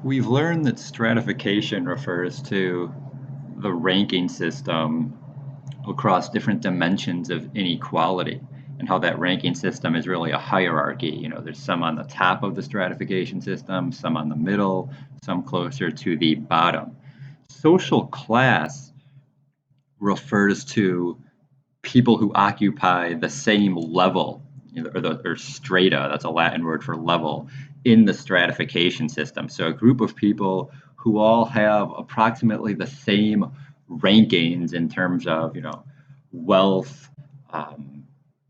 We've learned that stratification refers to the ranking system across different dimensions of inequality, and how that ranking system is really a hierarchy. There's some on the top of the stratification system, some on the middle, some closer to the bottom. Social class refers to people who occupy the same level, or strata, that's a Latin word for level, in the stratification system. So a group of people who all have approximately the same rankings in terms of, wealth,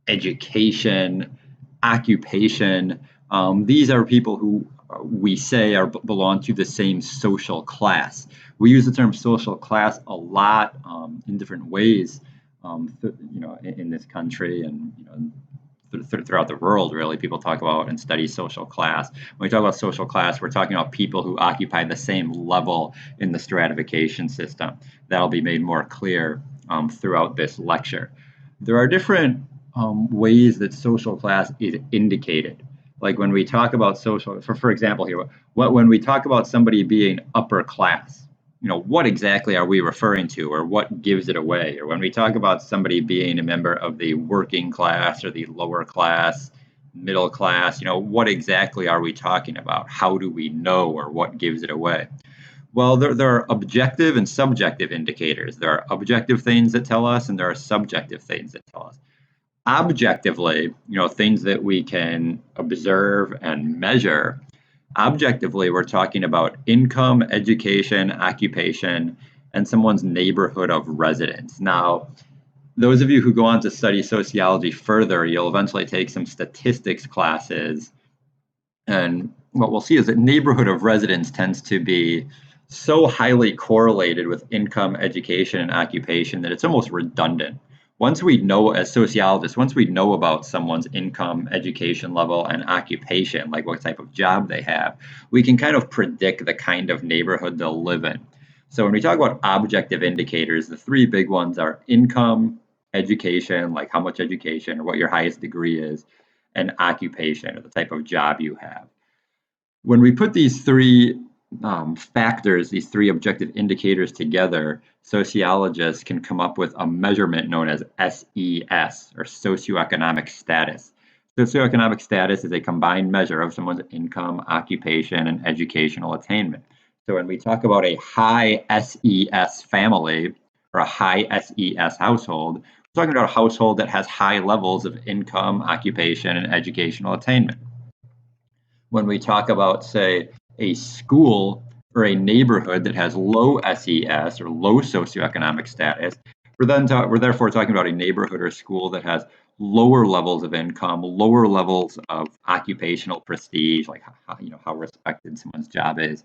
education, occupation. These are people who we say belong to the same social class. We use the term social class a lot in different ways, in this country, and throughout the world. Really, people talk about and study social class. When we talk about social class, we're talking about people who occupy the same level in the stratification system. That'll be made more clear throughout this lecture. There are different ways that social class is indicated. Like when we talk about social, for example, here, when we talk about somebody being upper class, what exactly are we referring to, or what gives it away? Or when we talk about somebody being a member of the working class or the lower class, middle class, what exactly are we talking about? How do we know, or what gives it away? Well, there are objective and subjective indicators. There are objective things that tell us, and there are subjective things that tell us. Objectively, things that we can observe and measure. Objectively, we're talking about income, education, occupation, and someone's neighborhood of residence. Now, those of you who go on to study sociology further, you'll eventually take some statistics classes. And what we'll see is that neighborhood of residence tends to be so highly correlated with income, education, and occupation that it's almost redundant. Once we know, as sociologists, once we know about someone's income, education level, and occupation, like what type of job they have, we can kind of predict the kind of neighborhood they'll live in. So when we talk about objective indicators, the three big ones are income, education, like how much education or what your highest degree is, and occupation, or the type of job you have. When we put these three factors, these three objective indicators together, sociologists can come up with a measurement known as SES, or socioeconomic status. Socioeconomic status is a combined measure of someone's income, occupation, and educational attainment. So when we talk about a high SES family or a high SES household, we're talking about a household that has high levels of income, occupation, and educational attainment. When we talk about, say, a school or a neighborhood that has low SES or low socioeconomic status, we're therefore talking about a neighborhood or school that has lower levels of income, lower levels of occupational prestige, like how respected someone's job is,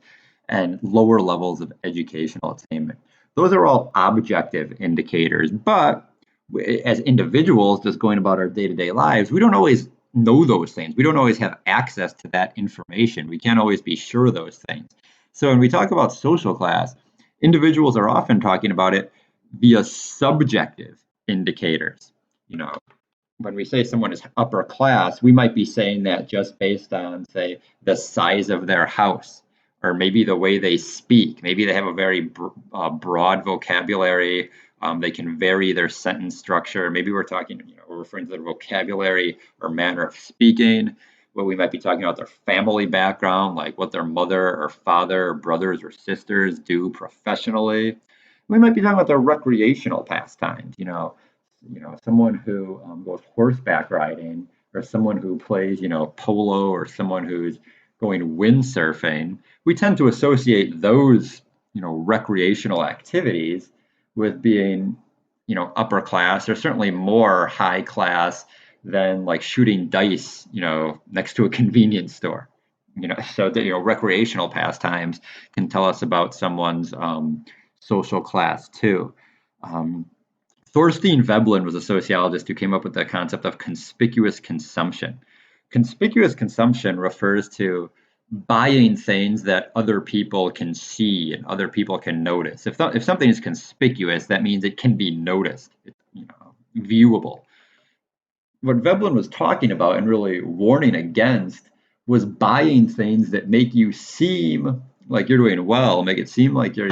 and lower levels of educational attainment. Those are all objective indicators, but as individuals just going about our day-to-day lives, we don't always know those things. We don't always have access to that information. We can't always be sure of those things. So when we talk about social class, individuals are often talking about it via subjective indicators. You know, when we say someone is upper class, we might be saying that just based on, say, the size of their house, or maybe the way they speak. Maybe they have a very broad vocabulary. They can vary their sentence structure. Maybe we're talking, we're referring to their vocabulary or manner of speaking. Well, we might be talking about their family background, like what their mother or father or brothers or sisters do professionally. We might be talking about their recreational pastimes, someone who goes horseback riding, or someone who plays, polo, or someone who's going windsurfing. We tend to associate those, recreational activities with being, upper class, or certainly more high class than like shooting dice, next to a convenience store. So that, recreational pastimes can tell us about someone's social class too. Um, Thorstein Veblen was a sociologist who came up with the concept of conspicuous consumption. Conspicuous consumption refers to buying things that other people can see and other people can notice. If something is conspicuous, that means it can be noticed, viewable. What Veblen was talking about and really warning against was buying things that make you seem like you're doing well, make it seem like you're,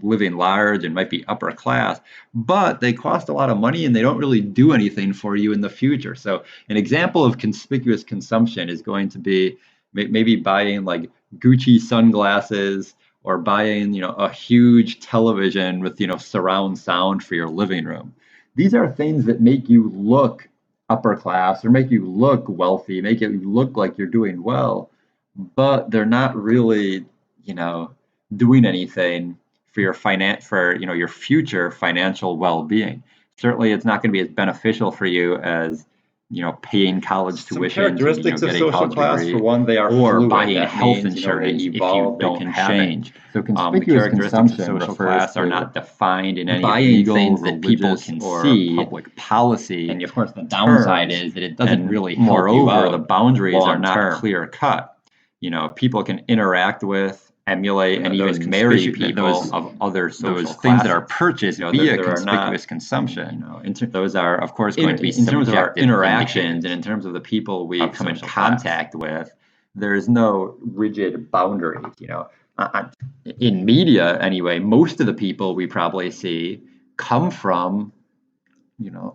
living large and might be upper class, but they cost a lot of money and they don't really do anything for you in the future. So an example of conspicuous consumption is going to be maybe buying like Gucci sunglasses or buying, a huge television with, surround sound for your living room. These are things that make you look upper class or make you look wealthy, make it look like you're doing well, but they're not really, you know, doing anything for your future financial well-being. Certainly, it's not going to be as beneficial for you as paying college Some tuition to characteristics of get a social college class, for degree one, they are or fluid. buying That health means, they insurance if you evolve, they don't can have it. change. So The conspicuous characteristics of consumption social refers class are to not defined in any buying legal, things that people religious, can or see, public policy. and of course the downside terms, is that it doesn't and really help you moreover, the out boundaries are long not term. clear cut. People can interact with, emulate, and Those even marry conspicu- people those- of other social those classes. things that are purchased via there are conspicuous not, consumption. those are, of course, In, going to be in terms of our subjective interactions indicators and in terms of the people we of come in social class. contact with, there's no rigid boundaries. In media anyway, most of the people we probably see come from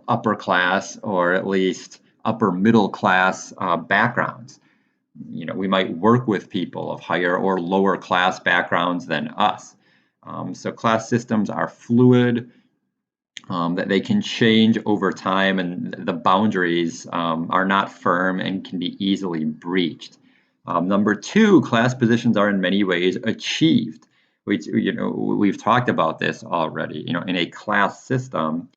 upper class or at least upper middle class backgrounds. We might work with people of higher or lower class backgrounds than us. So class systems are fluid, that they can change over time, and the boundaries are not firm and can be easily breached. Number two, class positions are in many ways achieved. We've talked about this already. In a class system,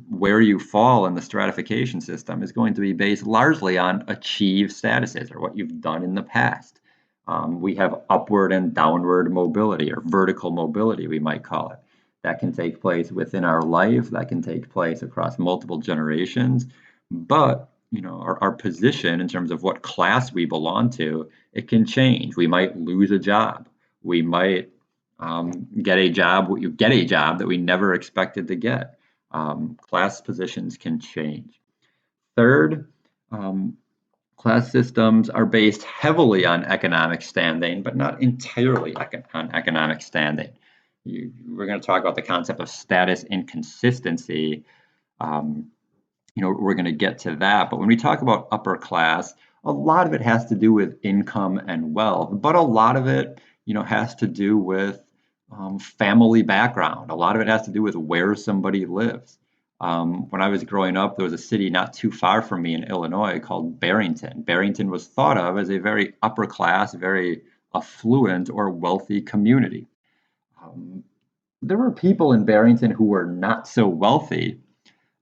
where you fall in the stratification system is going to be based largely on achieved statuses or what you've done in the past. We have upward and downward mobility, or vertical mobility, we might call it. That can take place within our life, that can take place across multiple generations. But our position in terms of what class we belong to, it can change. We might lose a job. We might get a job that we never expected to get. Class positions can change. Third, class systems are based heavily on economic standing, but not entirely on economic standing. We're going to talk about the concept of status inconsistency. We're going to get to that. But when we talk about upper class, a lot of it has to do with income and wealth, but a lot of it, has to do with family background. A lot of it has to do with where somebody lives. When I was growing up, there was a city not too far from me in Illinois called Barrington. Barrington was thought of as a very upper class, very affluent or wealthy community. There were people in Barrington who were not so wealthy,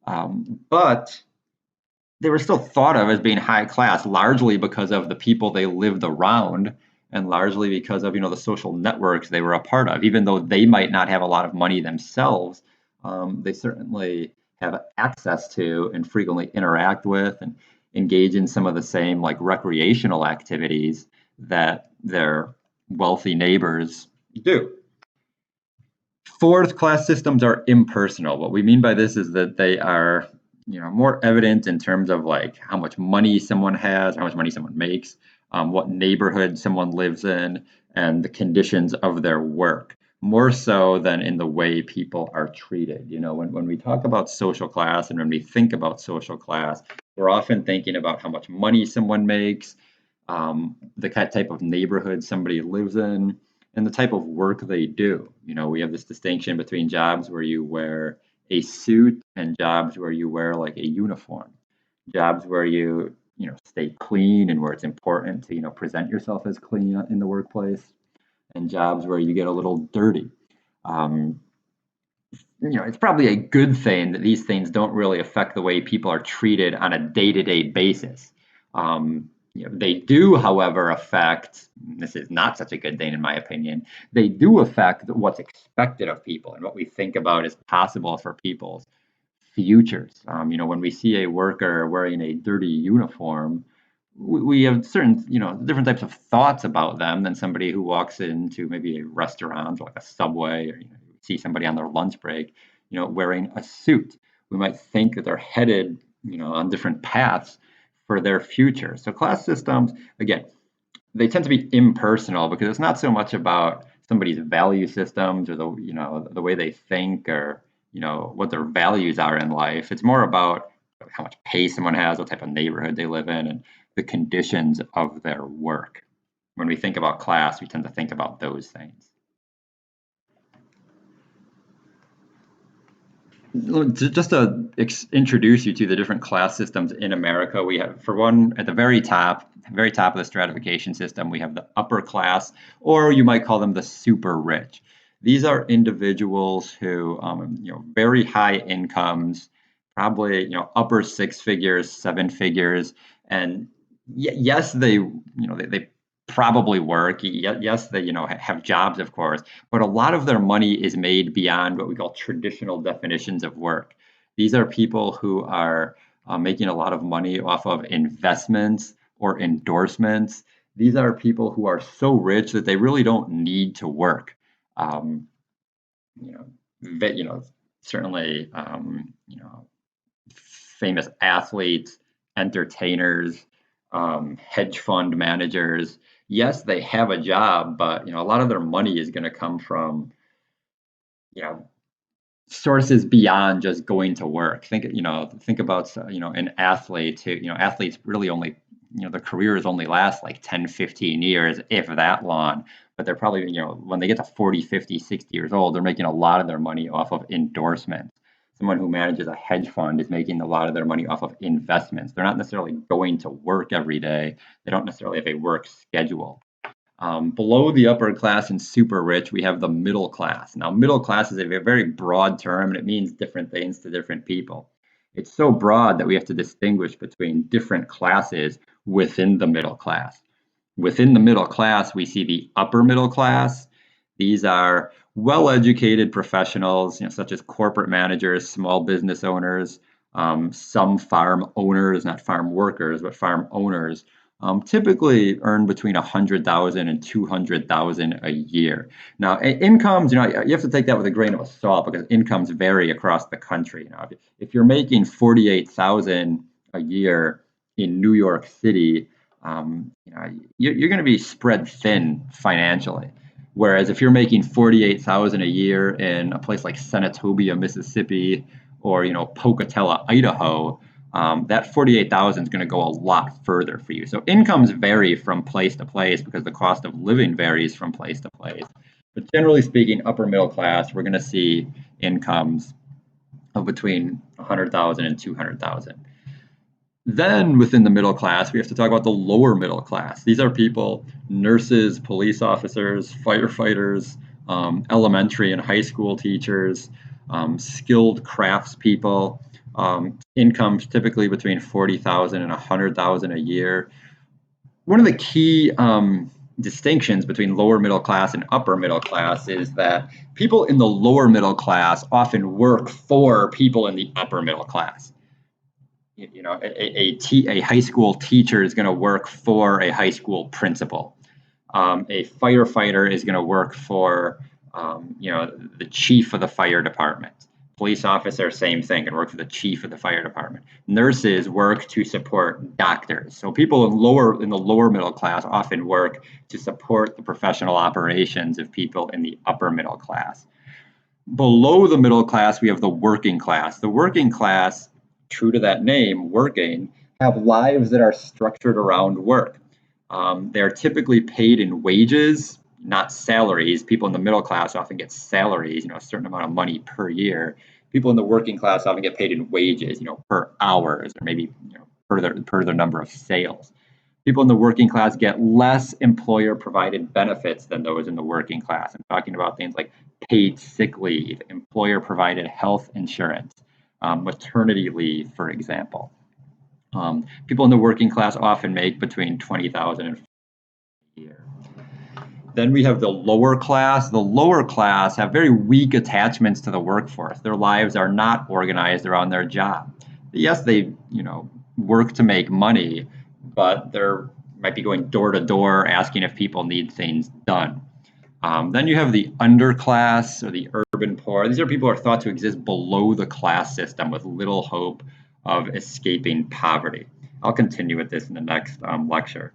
but they were still thought of as being high class, largely because of the people they lived around and largely because of the social networks they were a part of. Even though they might not have a lot of money themselves, they certainly have access to and frequently interact with and engage in some of the same like recreational activities that their wealthy neighbors do. Fourth, class systems are impersonal. What we mean by this is that they are more evident in terms of like how much money someone has, how much money someone makes, what neighborhood someone lives in, and the conditions of their work, more so than in the way people are treated. When we talk about social class and when we think about social class, we're often thinking about how much money someone makes, the type of neighborhood somebody lives in, and the type of work they do. We have this distinction between jobs where you wear a suit and jobs where you wear like a uniform. Jobs where you stay clean and where it's important to present yourself as clean in the workplace, and jobs where you get a little dirty. Um, it's probably a good thing that these things don't really affect the way people are treated on a day-to-day basis. They do, however, affect, this is not such a good thing in my opinion, they do affect what's expected of people and what we think about is possible for people's futures. When we see a worker wearing a dirty uniform, we have certain, different types of thoughts about them than somebody who walks into maybe a restaurant or like a Subway, or see somebody on their lunch break, wearing a suit. We might think that they're headed, on different paths for their future. So class systems, again, they tend to be impersonal because it's not so much about somebody's value systems or the way they think or what their values are in life. It's more about how much pay someone has, what type of neighborhood they live in, and the conditions of their work. When we think about class, we tend to think about those things. Just to introduce you to the different class systems in America, we have, for one, at the very top of the stratification system, we have the upper class, or you might call them the super rich. These are individuals who, very high incomes, probably, upper six figures, seven figures, and yes, they probably work. Yes, they have jobs, of course, but a lot of their money is made beyond what we call traditional definitions of work. These are people who are making a lot of money off of investments or endorsements. These are people who are so rich that they really don't need to work. Um, you know, Certainly, famous athletes, entertainers, hedge fund managers. Yes, they have a job, but a lot of their money is going to come from you know sources beyond just going to work. Think about an athlete who athletes really only their careers only last like 10, 15 years, if that long. But they're probably when they get to 40, 50, 60 years old, they're making a lot of their money off of endorsements. Someone who manages a hedge fund is making a lot of their money off of investments. They're not necessarily going to work every day. They don't necessarily have a work schedule. Below the upper class and super rich, we have the middle class. Now, middle class is a very broad term, and it means different things to different people. It's so broad that we have to distinguish between different classes within the middle class. Within the middle class, we see the upper middle class. These are well-educated professionals, such as corporate managers, small business owners, some farm owners, not farm workers, but farm owners, typically earn between 100,000 and 200,000 a year. Now, incomes, you have to take that with a grain of salt because incomes vary across the country. If you're making 48,000 a year in New York City, you're going to be spread thin financially. Whereas if you're making 48,000 a year in a place like Senatobia, Mississippi, or Pocatello, Idaho, that 48,000 is going to go a lot further for you. So incomes vary from place to place because the cost of living varies from place to place. But generally speaking, upper middle class, we're going to see incomes of between 100,000 and 200,000. Then within the middle class, we have to talk about the lower middle class. These are people, nurses, police officers, firefighters, elementary and high school teachers, skilled craftspeople, incomes typically between 40,000 and 100,000 a year. One of the key distinctions between lower middle class and upper middle class is that people in the lower middle class often work for people in the upper middle class. A high school teacher is going to work for a high school principal. A firefighter is going to work for, the chief of the fire department. Police officer, same thing, can work for the chief of the fire department. Nurses work to support doctors. So people in the lower middle class often work to support the professional operations of people in the upper middle class. Below the middle class, we have the working class. The working class, true to that name, working, have lives that are structured around work. They're typically paid in wages, not salaries. People in the middle class often get salaries, a certain amount of money per year. People in the working class often get paid in wages, per hours, or maybe per their number of sales. People in the working class get less employer provided benefits than those in the working class. I'm talking about things like paid sick leave, employer provided health insurance, maternity leave, for example. People in the working class often make between 20,000 and a year. Then we have the lower class. The lower class have very weak attachments to the workforce. Their lives are not organized around their job. Yes, they work to make money, but they're might be going door to door asking if people need things done. Then you have the underclass or the urban poor. These are people who are thought to exist below the class system with little hope of escaping poverty. I'll continue with this in the next lecture.